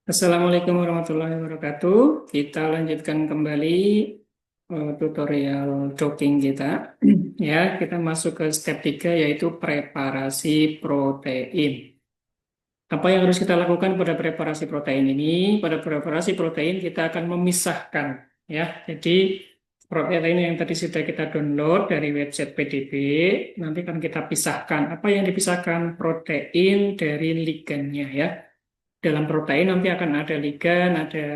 Assalamualaikum warahmatullahi wabarakatuh. Kita lanjutkan kembali tutorial docking kita. Ya, kita masuk ke step 3 yaitu preparasi protein. Apa yang harus kita lakukan pada preparasi protein ini? Pada preparasi protein kita akan memisahkan ya. Jadi protein yang tadi sudah kita download dari website PDB nanti akan kita pisahkan. Apa yang dipisahkan? Protein dari ligannya ya. Dalam protein nanti akan ada ligan, ada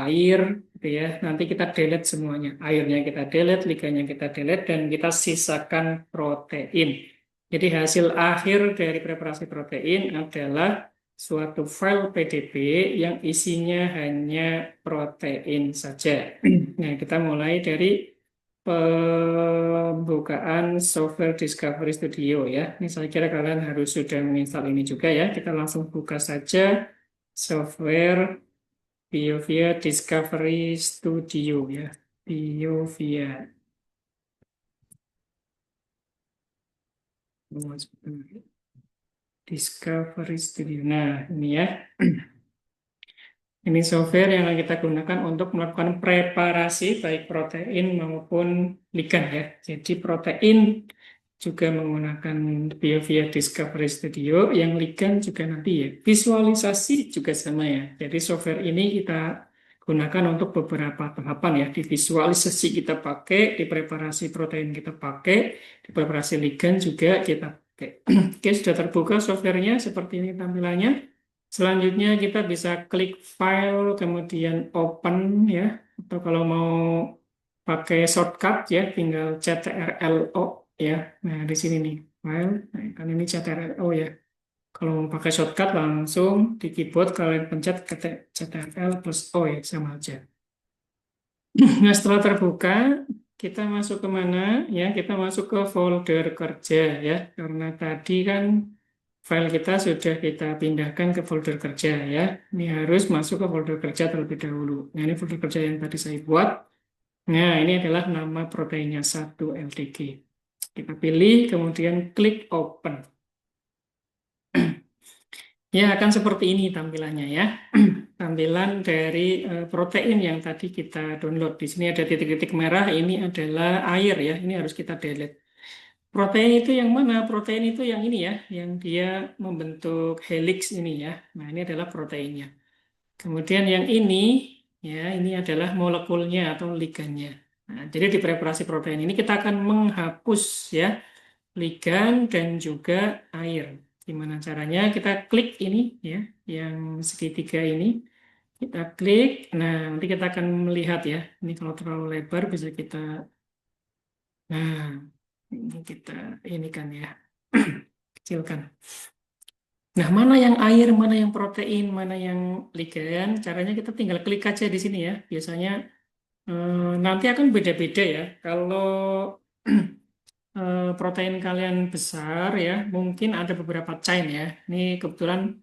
air, gitu ya. Nanti kita delete semuanya. Airnya kita delete, ligannya kita delete, dan kita sisakan protein. Jadi hasil akhir dari preparasi protein adalah suatu file PDB yang isinya hanya protein saja. Nah, kita mulai dari pembukaan software Discovery Studio ya. Ini saya kira kalian harus sudah menginstal ini juga ya. Kita langsung buka saja software BioVia Discovery Studio ya. BioVia. Discovery Studio. Nah, ini ya. Ini software yang akan kita gunakan untuk melakukan preparasi baik protein maupun ligan ya. Jadi protein juga menggunakan BioVia Discovery Studio, yang ligan juga nanti ya. Visualisasi juga sama ya. Jadi software ini kita gunakan untuk beberapa tahapan ya. Di visualisasi kita pakai, di preparasi protein kita pakai, di preparasi ligan juga kita pakai. Oke, sudah terbuka softwarenya seperti ini tampilannya. Selanjutnya kita bisa klik file, kemudian open ya. Atau kalau mau pakai shortcut ya, tinggal CTRL-O ya. Nah, di sini nih file. Nah, kan ini CTRL-O ya. Kalau mau pakai shortcut langsung di keyboard kalian pencet CTRL plus O ya, sama aja. Nah, setelah terbuka, kita masuk ke mana? Ya, kita masuk ke folder kerja ya. Karena tadi kan file kita sudah kita pindahkan ke folder kerja ya. Ini harus masuk ke folder kerja terlebih dahulu. Nah, ini folder kerja yang tadi saya buat. Nah, ini adalah nama proteinnya 1-LTG. Kita pilih, kemudian klik open. Ya, akan seperti ini tampilannya ya. Tampilan dari protein yang tadi kita download. Di sini ada titik-titik merah, ini adalah air ya. Ini harus kita delete. Protein itu yang mana? Protein itu yang ini ya, yang dia membentuk helix ini ya. Nah, ini adalah proteinnya. Kemudian yang ini, ya, ini adalah molekulnya atau ligannya. Nah, jadi di preparasi protein ini kita akan menghapus ya ligan dan juga air. Gimana caranya? Kita klik ini ya, yang segitiga ini. Kita klik. Nah, nanti kita akan melihat ya. Ini kalau terlalu lebar bisa kita. Nah, ini kita ini kan ya, kecilkan. Nah, mana yang air, mana yang protein, mana yang ligan, caranya kita tinggal klik aja di sini ya. Biasanya nanti akan beda-beda ya. Kalau protein kalian besar ya, mungkin ada beberapa chain ya. Ini kebetulan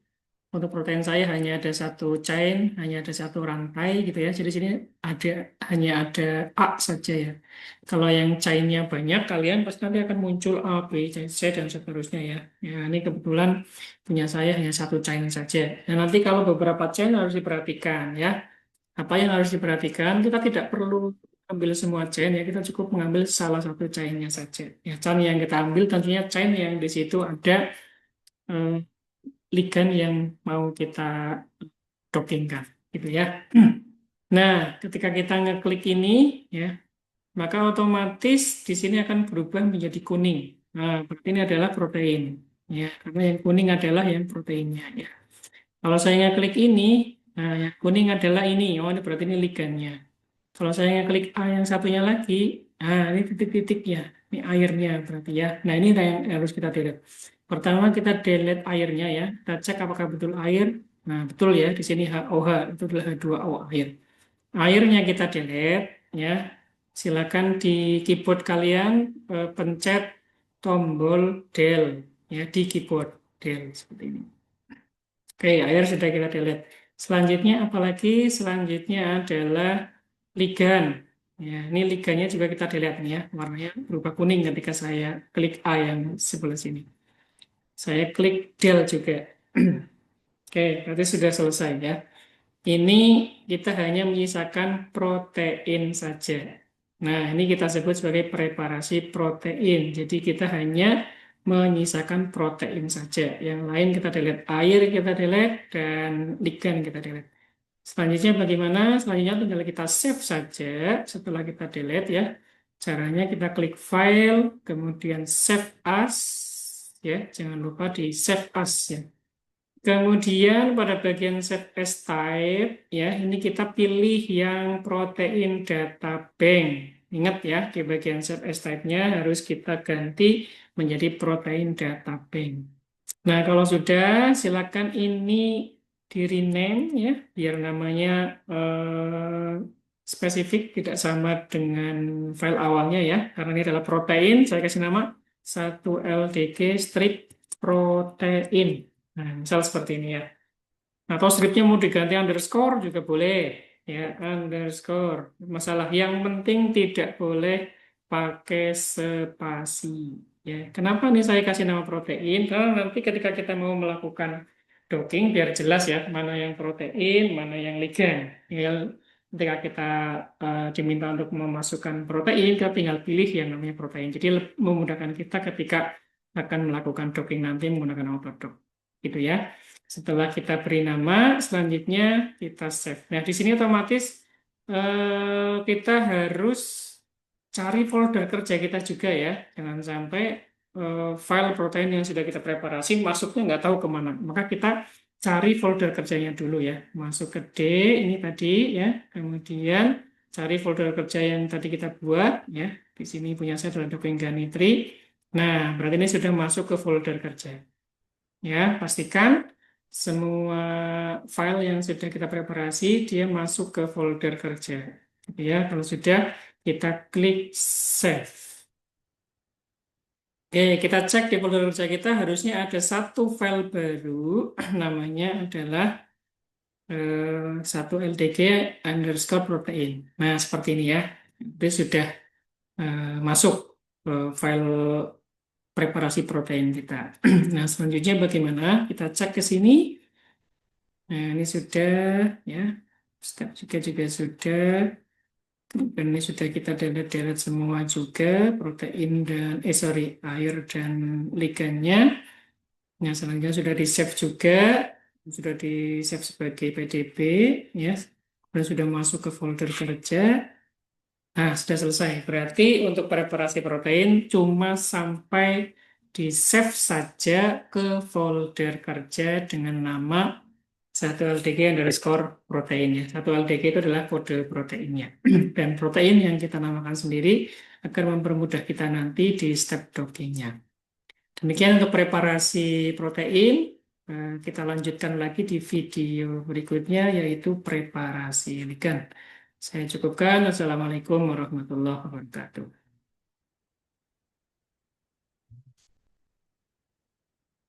untuk protein saya hanya ada satu chain, hanya ada satu rantai gitu ya. Jadi sini ada hanya ada A saja ya. Kalau yang chainnya banyak, kalian pasti nanti akan muncul A, B, C, dan seterusnya ya. Ya, ini kebetulan punya saya hanya satu chain saja. Dan nanti kalau beberapa chain harus diperhatikan ya. Apa yang harus diperhatikan? Kita tidak perlu ambil semua chain ya. Kita cukup mengambil salah satu chainnya saja. Ya, chain yang kita ambil tentunya chain yang di situ ada eh, ligan yang mau kita dockingkan gitu ya. Nah, ketika kita ngeklik ini ya, maka otomatis di sini akan berubah menjadi kuning. Nah, berarti ini adalah protein ya, karena yang kuning adalah yang proteinnya ya. Kalau saya ngeklik ini, nah yang kuning adalah ini. Oh, ini berarti ini ligannya. Kalau saya ngeklik A yang satunya lagi, nah ini titik-titiknya, ini airnya berarti ya. Nah, ini yang harus kita delete. Pertama kita delete airnya ya. Kita cek apakah betul air. Nah, betul ya, di sini HOH itu adalah H2O air. Airnya kita delete ya. Silakan di keyboard kalian pencet tombol del ya di keyboard del seperti ini. Oke, air sudah kita delete. Selanjutnya apalagi? Selanjutnya adalah ligan. Ya, ini ligannya juga kita delete nih ya. Warnanya berubah kuning ketika saya klik A yang sebelah sini. Saya klik del juga. Oke, berarti sudah selesai ya. Ini kita hanya menyisakan protein saja. Nah, ini kita sebut sebagai preparasi protein. Jadi kita hanya menyisakan protein saja. Yang lain kita delete, air kita delete, dan ligan kita delete. Selanjutnya bagaimana? Selanjutnya tinggal kita save saja setelah kita delete ya. Caranya kita klik file, kemudian save as, ya. Jangan lupa di save as ya. Kemudian pada bagian save as type, ya ini kita pilih yang protein data bank. Ingat ya, di bagian save as type-nya harus kita ganti menjadi protein data bank. Nah, kalau sudah, silakan ini di rename ya, biar namanya spesifik, tidak sama dengan file awalnya ya. Karena ini adalah protein, saya kasih nama 1LDG strip protein. Nah, misal seperti ini ya. Atau stripnya mau diganti underscore juga boleh. Ya, underscore. Masalah yang penting tidak boleh pakai spasi. Ya, kenapa nih saya kasih nama protein? Karena nanti ketika kita mau melakukan docking, biar jelas ya, mana yang protein, mana yang ligan. Tinggal ketika kita diminta untuk memasukkan protein, kita tinggal pilih yang namanya protein. Jadi memudahkan kita ketika akan melakukan docking nanti menggunakan Autodoc. Gitu ya. Setelah kita beri nama, selanjutnya kita save. Nah, di sini otomatis kita harus cari folder kerja kita juga ya. Jangan sampai file protein yang sudah kita preparasi masuknya nggak tahu kemana. Maka kita cari folder kerjanya dulu ya. Masuk ke D, ini tadi ya. Kemudian cari folder kerja yang tadi kita buat ya. Di sini punya saya adalah Docking Ganitri. Nah, berarti ini sudah masuk ke folder kerja. Ya, pastikan semua file yang sudah kita preparasi dia masuk ke folder kerja. Ya, kalau sudah kita klik save. Oke, kita cek di folder kerja kita harusnya ada satu file baru namanya adalah 1LDG underscore protein. Nah, seperti ini ya. Itu sudah masuk file preparasi protein kita. Nah, selanjutnya bagaimana? Kita cek ke sini. Nah, ini sudah ya. Step juga sudah. Dan ini sudah kita delete semua juga protein dan sorry, air dan ligannya. Nah, selanjutnya sudah di save juga, sudah di save sebagai PDB ya. Dan sudah masuk ke folder kerja. Nah, sudah selesai. Berarti untuk preparasi protein cuma sampai di save saja ke folder kerja dengan nama 1LDG underscore proteinnya. 1LDG itu adalah kode proteinnya. Dan protein yang kita namakan sendiri agar mempermudah kita nanti di step dockingnya. Demikian untuk preparasi protein. Kita lanjutkan lagi di video berikutnya yaitu preparasi ligan. Saya cukupkan. Assalamualaikum warahmatullahi wabarakatuh.